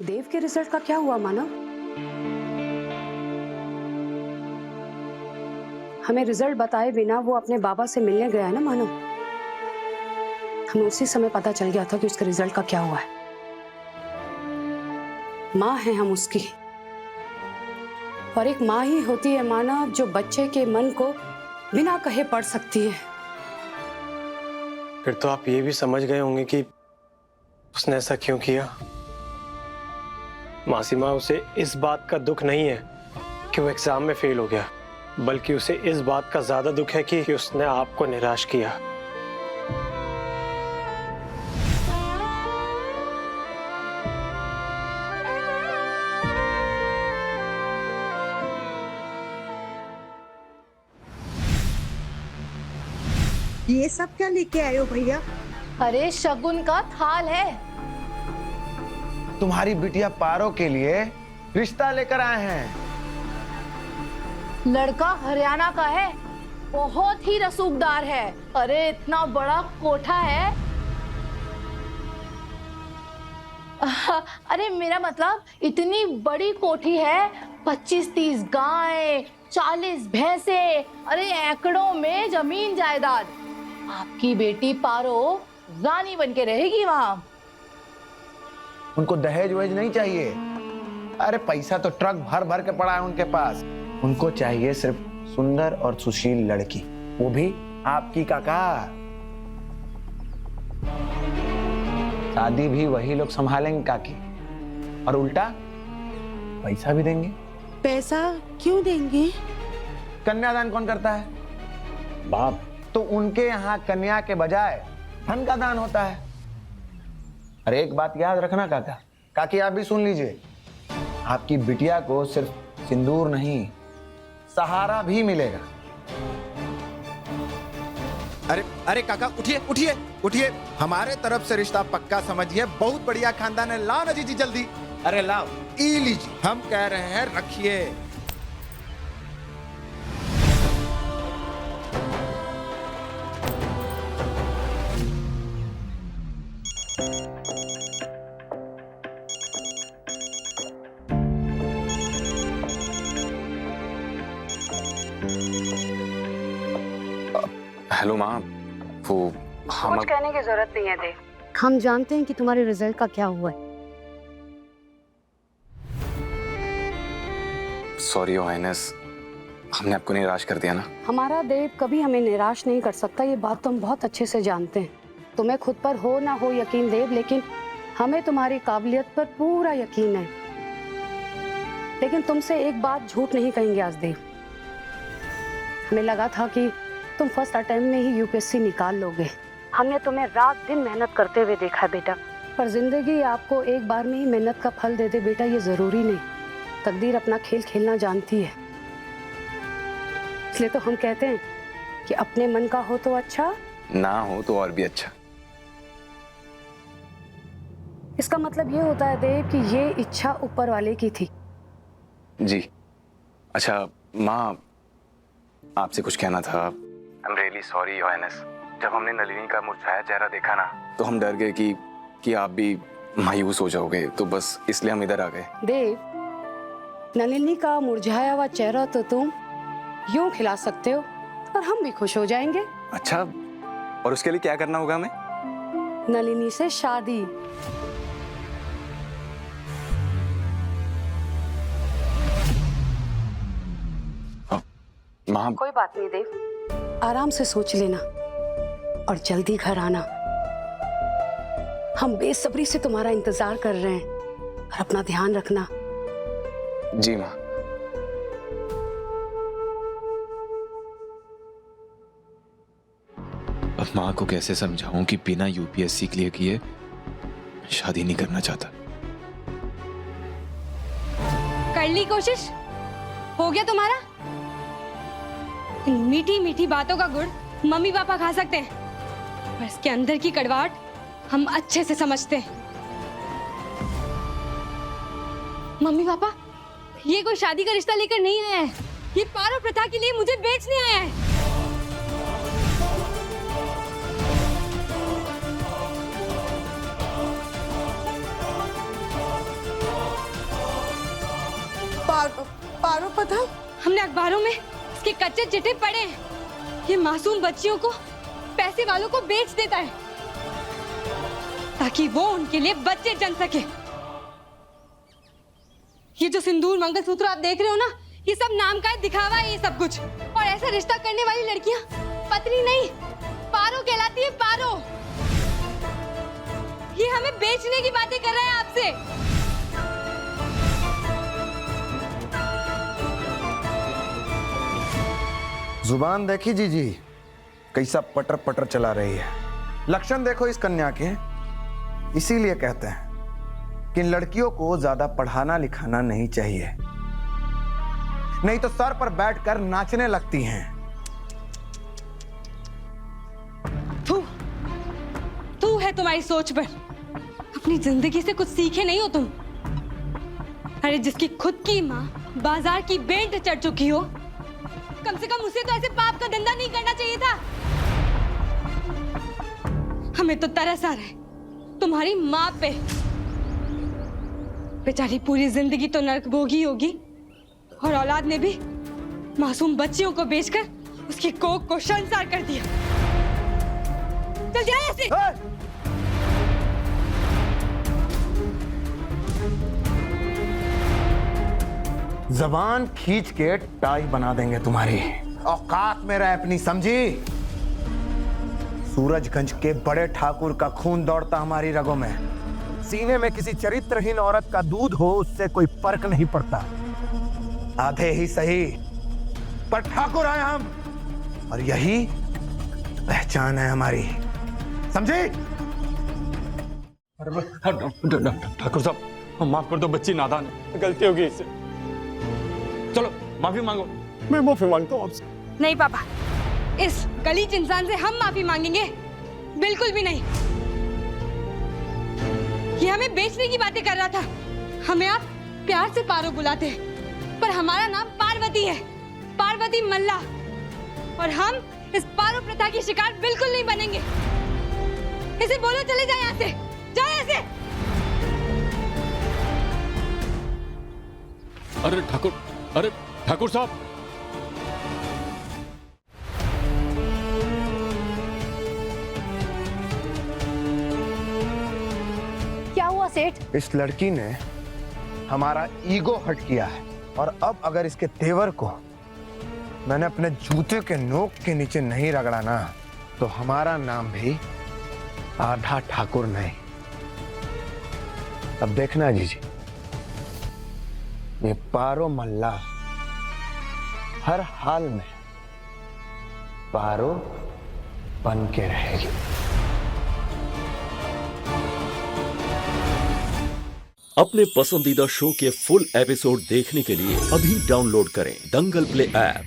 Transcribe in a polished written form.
देव के रिजल्ट का क्या हुआ मानव? हमें रिजल्ट बताए बिना वो अपने बाबा से मिलने गया है ना मानव। हमें उसी समय पता चल गया था कि उसके रिजल्ट का क्या हुआ है। माँ है हम उसकी, और एक माँ ही होती है मानव जो बच्चे के मन को बिना कहे पढ़ सकती है। फिर तो आप ये भी समझ गए होंगे कि उसने ऐसा क्यों किया। मासीमा, उसे इस बात का दुख नहीं है कि वो एग्जाम में फेल हो गया, बल्कि उसे इस बात का ज्यादा दुख है कि उसने आपको निराश किया। ये सब क्या लेके आए हो भैया? अरे शगुन का थाल है। तुम्हारी बिटिया पारो के लिए रिश्ता लेकर आए हैं। लड़का हरियाणा का है, बहुत ही रसूखदार है। अरे इतना बड़ा कोठा है। अरे मेरा मतलब इतनी बड़ी कोठी है, 25-30 गायें, 40 भैंसे, अरे एकड़ों में जमीन जायदाद। आपकी बेटी पारो रानी बनके रहेगी वहां। उनको दहेज वहेज नहीं चाहिए। अरे पैसा तो ट्रक भर भर के पड़ा है उनके पास। उनको चाहिए सिर्फ सुंदर और सुशील लड़की, वो भी आपकी काका। शादी भी वही लोग संभालेंगे काकी, और उल्टा पैसा भी देंगे। पैसा क्यों देंगे? कन्यादान कौन करता है? बाप। तो उनके यहाँ कन्या के बजाय धन का दान होता है। अरे एक बात याद रखना काका, काकी आप भी सुन लीजिए, आपकी बिटिया को सिर्फ सिंदूर नहीं, सहारा भी मिलेगा। अरे अरे काका, उठिए उठिए उठिए, हमारे तरफ से रिश्ता पक्का समझिए। बहुत बढ़िया खानदान है। लाओ ना जीजी जल्दी। अरे लाओ, ई लीजिए। हम कह रहे हैं रखिए। हेलो माँ, वो हम कुछ कहने की जरूरत नहीं है देव, हम जानते हैं कि तुम्हारे रिजल्ट का क्या हुआ है। सॉरी योर हाइनेस, हमने आपको निराश कर दिया ना। हमारा देव कभी हमें निराश नहीं कर सकता, ये बात तो हम बहुत अच्छे से जानते हैं। तुम्हें खुद पर हो ना हो यकीन देव, लेकिन हमें तुम्हारी काबिलियत पर पूरा यकीन है। लेकिन तुमसे एक बात झूठ नहीं कहेंगे आज देव, हमें लगा था कि तुम फर्स्ट अटेम्प्ट में ही यूपीएससी निकाल लोगे। हमने तुम्हें रात दिन मेहनत करते हुए देखा बेटा, पर जिंदगी आपको एक बार में ही मेहनत का फल दे दे बेटा, ये जरूरी नहीं। तकदीर अपना खेल खेलना जानती है, इसलिए तो हम कहते हैं कि अपने मन का हो तो अच्छा, ना हो तो और भी अच्छा। इसका मतलब ये होता है देव कि ये इच्छा ऊपर वाले की थी। जी अच्छा माँ, आपसे कुछ कहना था। I'm really sorry your highness. जब हमने नलिनी का मुरझाया चेहरा देखा ना, तो हम डर गए कि आप भी मायूस हो जाओगे, तो बस इसलिए हम इधर आ गए। देव, नलिनी का मुरझाया हुआ चेहरा तो तुम यूं खिला सकते हो और हम भी खुश हो जाएंगे। अच्छा, और उसके लिए क्या करना होगा हमें? नलिनी से शादी। माँ, कोई बात नहीं देव, आराम से सोच लेना और जल्दी घर आना। हम बेसब्री से तुम्हारा इंतजार कर रहे हैं, और अपना ध्यान रखना। जी माँ। अब माँ को कैसे समझाऊं कि बिना यूपीएससी क्लियर किए शादी नहीं करना चाहता। कर ली कोशिश, हो गया तुम्हारा। इन मीठी मीठी बातों का गुड़ मम्मी पापा खा सकते हैं, पर इसके अंदर की कड़वाहट हम अच्छे से समझते हैं। मम्मी पापा, ये कोई शादी का रिश्ता लेकर नहीं आया है, ये पारो प्रथा के लिए मुझे बेचने आया है। पारो पता? हमने अखबारों में इसके कच्चे चिट्ठे पढ़े हैं। ये मासूम बच्चियों को पैसे वालों को बेच देता है ताकि वो उनके लिए बच्चे जन सके। ये जो सिंदूर मंगलसूत्र आप देख रहे हो ना, ये सब नाम का दिखावा है ये सब कुछ। और ऐसा रिश्ता करने वाली लड़कियां पत्नी नहीं, पारो कहलाती है, पारो। ये हमें बेचने की बातें कर रहा है आपसे। जुबान देखी जीजी कैसा पटर पटर चला रही है। लक्षण देखो इस कन्या के। इसीलिए कहते हैं कि लड़कियों को ज्यादा पढ़ाना लिखाना नहीं चाहिए, नहीं तो सर पर बैठकर नाचने लगती हैं। तू है तुम्हारी सोच पर। अपनी जिंदगी से कुछ सीखे नहीं हो तुम। अरे जिसकी खुद की माँ बाजार की बेल्ट चढ़ चुकी हो, कम से कम उसे तो ऐसे पाप का धंधा नहीं करना चाहिए था। हमें तो तरस आ रहा है तुम्हारी माँ पे। बेचारी पूरी जिंदगी तो नरक भोगी होगी, और औलाद ने भी मासूम बच्चियों को बेचकर उसकी कोख को शर्मसार कर दिया। चल जाए ऐसे। जबान खींच के टाई बना देंगे तुम्हारी। औकात में रह अपनी, समझी? सूरजगंज के बड़े ठाकुर का खून दौड़ता हमारी रगों में। सीने में किसी चरित्रहीन औरत का दूध हो, उससे कोई फर्क नहीं पड़ता। आधे ही सही, पर ठाकुर हैं हम, और यही पहचान है हमारी, समझे? ठाकुर साहब माफ कर दो, बच्ची नादान है, गलती होगी इससे। चलो माफी मांगो। मैं माफी मांगता हूँ आपसे। नहीं पापा, इस गलीच इंसान से हम माफी मांगेंगे? बिल्कुल भी नहीं। ये हमें बेचने की बातें कर रहा था। हमें आप प्यार से पारो बुलाते हैं, पर हमारा नाम पार्वती है, पार्वती मल्ला। और हम इस पारो प्रथा की शिकार बिल्कुल नहीं बनेंगे। इसे बोलो चले जाए यहाँ से, जाओ यहाँ से। अरे ठाकुर साहब, क्या हुआ सेठ? इस लड़की ने हमारा ईगो हर्ट किया है, और अब अगर इसके तेवर को मैंने अपने जूते के नोक के नीचे नहीं रगड़ा ना, तो हमारा नाम भी आधा ठाकुर नहीं। अब देखना जीजी, ये पारो मल्ला हर हाल में पारो बन के रहेगी। अपने पसंदीदा शो के फुल एपिसोड देखने के लिए अभी डाउनलोड करें दंगल प्ले ऐप।